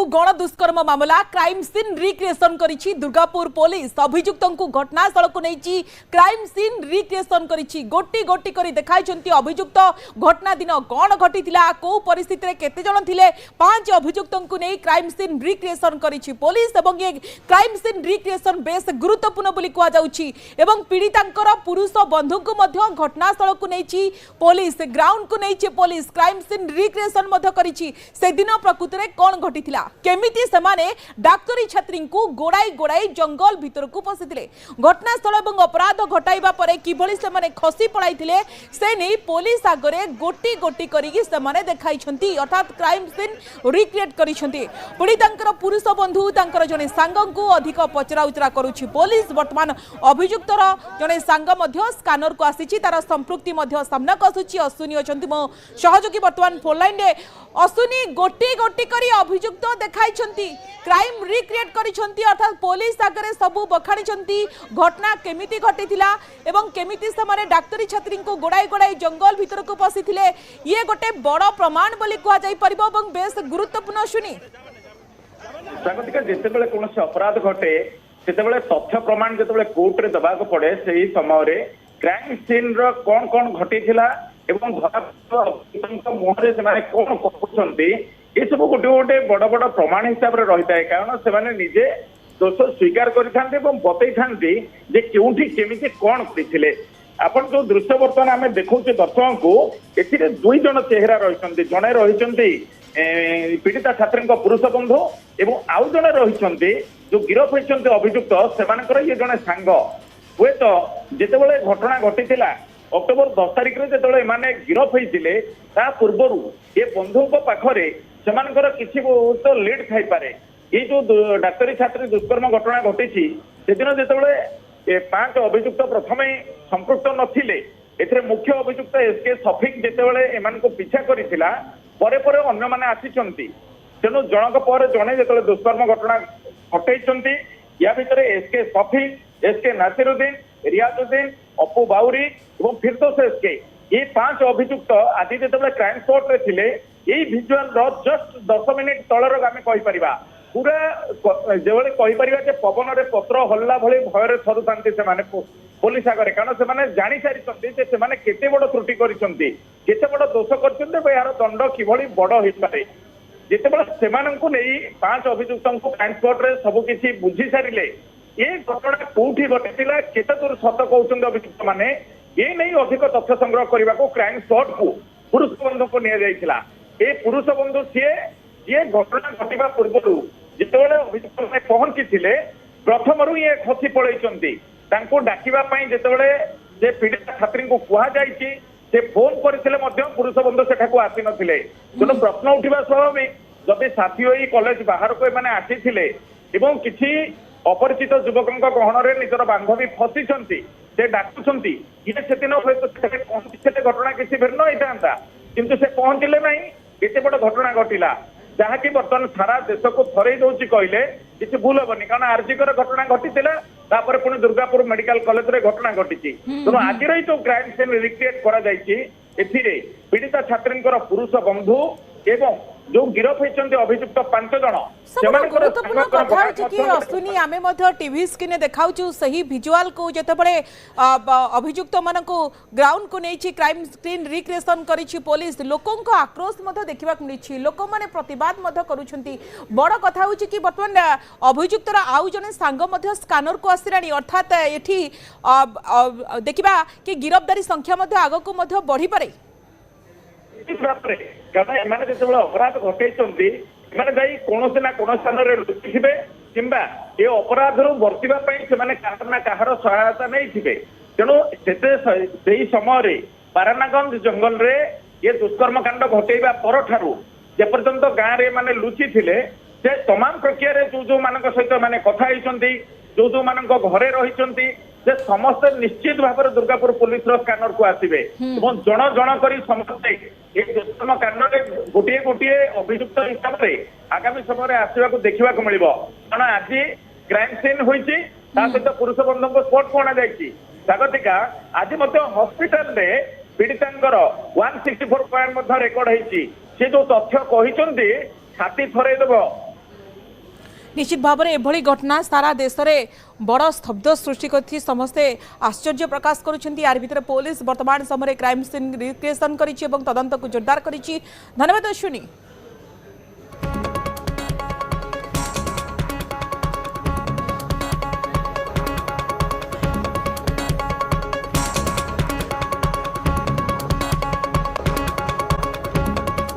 गण दुष्कर्म मामला क्राइम सीन रिक्रिएशन करिछि दुर्गापुर पुलिस अभियुक्त को घटनास्थल को नहीं क्राइम सीन रिक्रिएशन करिछि गोटी गोटी करी देखाइछन्ती अभियुक्त घटना दिन कौन घटिथिला को परिस्थिति रे केते जण थिले 5 अभियुक्त को नहीं क्राइम सीन रिक्रिएशन करिछि पुलिस एवं ये क्राइम सीन रिक्रिएशन बेस गुरुत्वपूर्ण बोली कुआ जाउछि एवं पीड़ितांकर पुरुष बंधु को मध्य घटनास्थल को नहीं पुलिस ग्राउंड को नहीं पुलिस क्राइम सीन रिक्रिएशन मध्य करिछि से दिन प्रकृति रे कौन घटिथिला केमिति समाने डाक्तरी छात्री को गोड़ाई गोड़ाई जंगल भीतर को पसिथिले घटनास्थल एवं अपराध घटाइबा परे किभली समाने खसी पड़ाइथिले से नहीं पुलिस आगरे गोटी गोटी करिकि समाने देखाइछन्ती अर्थात क्राइम सीन रिक्रिएट करिछन्ती पीड़ितांकर पुरुष बंधु तांकर जने सांगं को अधिक पचरा उचरा करूछि पुलिस वर्तमान अभियुक्तर जने सांग मध्य स्कैनर को आसीछि तार संपृक्ति मध्य सामना आसुछि अश्विनी अछन्ती मो सहयोगी वर्तमान फोन लाइन रे अश्विनी गोटी गोटी करी अभियुक्त देखाइछन्ती क्राइम रिक्रिएट करिछन्ती अर्थात पुलिस आगरे सबु बखाणिछन्ती घटना केमिति घटिथिला एवं केमिति समाने डाक्तरी छात्री को गोड़ाई गोड़ाई जंगल भीतर को पसिथिले ये गोटे बड़ प्रमाण बोली कुआ जाई परिबो एवं बेस गुरुत्वपूर्ण अश्विनी स्वागतिका जेतेबेले कोनोसी अपराध घटे सेतेबेले तथ्य प्रमाण जेतेबेले कोर्ट रे दबाक पड़े सेही समय रे क्राइम सीन रो कोन कोन घटिथिला एवं मुहरे से कौन कहते ये सब गोटे गोटे बड़ बड़ प्रमाण हिसाब से रही है कारण से निजे दोष स्वीकार करते बतई था क्योंठी केमी कौन करते आपन जो दृश्य बर्तमान आम देखा दर्शकों को ए दुई जन चेहरा रही जड़े रही पीड़िता छात्री पुरुष बंधु एवं आउ जड़े रही जो गिरफ होती अभियुक्त से ये जड़े सांग हुए तो जितेबाला घटना घटी अक्टोबर 10 तारिख में जो मैंने गिरफ होते पूर्वर ये बंधु पाखे से किसी तो लीड थी पारे ये जो डाक्तरी छात्री दुष्कर्म घटना घटी से दिन जो 5 अभियुक्त प्रथम संपृक्त नथिले एथरे मुख्य अभियुक्त एसके सफिक जितेबाला एम पिछा करथिला परे परे अन्य माने आसीचंती तेणु जनक पर जड़े जो दुष्कर्म घटना घटाई या भितर एसके सफिक एसके नासिरुद्दीन रियाजुद्दीन अपू बाउरी और फिरदोस एसके ये 5 अभियुक्त आज जो क्राइम स्पॉट रे थिले यही भिजुआल जस्ट 10 मिनिट तलर आम कहीपर पूरा जो कहीपर पवन रे पत्र हल्ला भली भय थरुता से पुलिस आगे कारण से जानी सारी केते बड़ त्रुटि करते बड़ दोष कर यार दंड किभली बड़ हो पाए जितेबाला से 5 अभियुक्त क्राइम स्पॉट रे सबकि बुझी सारे ये घटना कौटी घटी केते दूर सत कहते अभियुक्त मैंने ये नहीं अधिक तथ्य संग्रह करने को क्राइम स्पॉट को पुरुष बंधु को निया पुरुष बंधु सी घटना घटवा पूर्व जितेबाला अभियुक्त मैंने पहुंची प्रथम ये खसी पलैंती डाकवाई जितेबाला जे पीड़िता छात्री को कहुई से फोन करते पुरुष बंधु सेठा आसी नथिले तेणु प्रश्न उठा स्वाभाविक जदि साथी हो कॉलेज बाहर को मैंने आसी किसी अपरिचित युवक गहन में निजर बांधवी फसी से डाकुंट ये से दिन घटना किसी भिन्न होता किंतु से पहुंचले ना एत बड़ घटना घटला जहाँकि बर्तमान सारा देश को थरई दौर कहले किसी भूल हेनी कारण आरजीकर घटना घटी पुणी दुर्गापुर मेडिकल कॉलेज रे घटना घटी तेणु आज जो क्राइम सीन रिक्रिएट कर पीड़िता छात्री पुरुष बंधु एवं जो गिरफ होती अभियुक्त 5 जन गुरुत्वपूर्ण कथा कि अश्विनी आमे मध्य टीवी स्क्रीन देखाउछु सही विजुअल को जेतेबेले अभियुक्त मान को ग्राउंड को नहीं क्राइम सीन रिक्रिएशन करिछि पुलिस लोकों को आक्रोश मध्य देखा मिली लोक मैंने प्रतिवाद मध्य करुछंती बड़ कथा होछि कि वर्तमान अभियुक्तर आउ जने सांग मध्य स्कैनर को आसिलानी अर्थात एठी देखिबा कि गिरफ्तारी संख्या मध्य आगो को मध्य बढ़ी पारे कारण जो अपराध घटे कौन ना कौन स्थान में लुचि थे कि ये अपराध बर्तवाई से कहार सहायता नहीं थे तेणु से समय पारानागंज जंगल रे ये दुष्कर्म कांड घटेबा पर ठारू जेपर्यंत गाँव रे माने लुचि थे से तमाम प्रक्रिया जो जो मान सहित मैंने कथा जो जो मान घरे रही से समस्ते निश्चित भाव में दुर्गापुर पुलिस स्कैनर को आसवे जन जन कर समस्ते ये दुष्कर्म कांड में गोटे गोटे अभियुक्त हिसाब से आगामी समय आसवा देखा मिल कारण आज क्राइम सीन होती सहित पुरुष बंधु को स्पॉट को अणाई स्वागतिका आज हॉस्पिटल रे पीड़ितांकर 164 पॉइंट रेकर्ड होती जो तथ्य कहते छाती थरईदेव निश्चित भाव में एभली घटना सारा देश में बड़ स्तब्ध सृष्टि कर समस्ते आश्चर्य प्रकाश करुँच यार भितर पुलिस वर्तमान समय क्राइम सीन रिक्रिएशन कर तदंत को जोरदार कर धन्यवाद अश्विनी।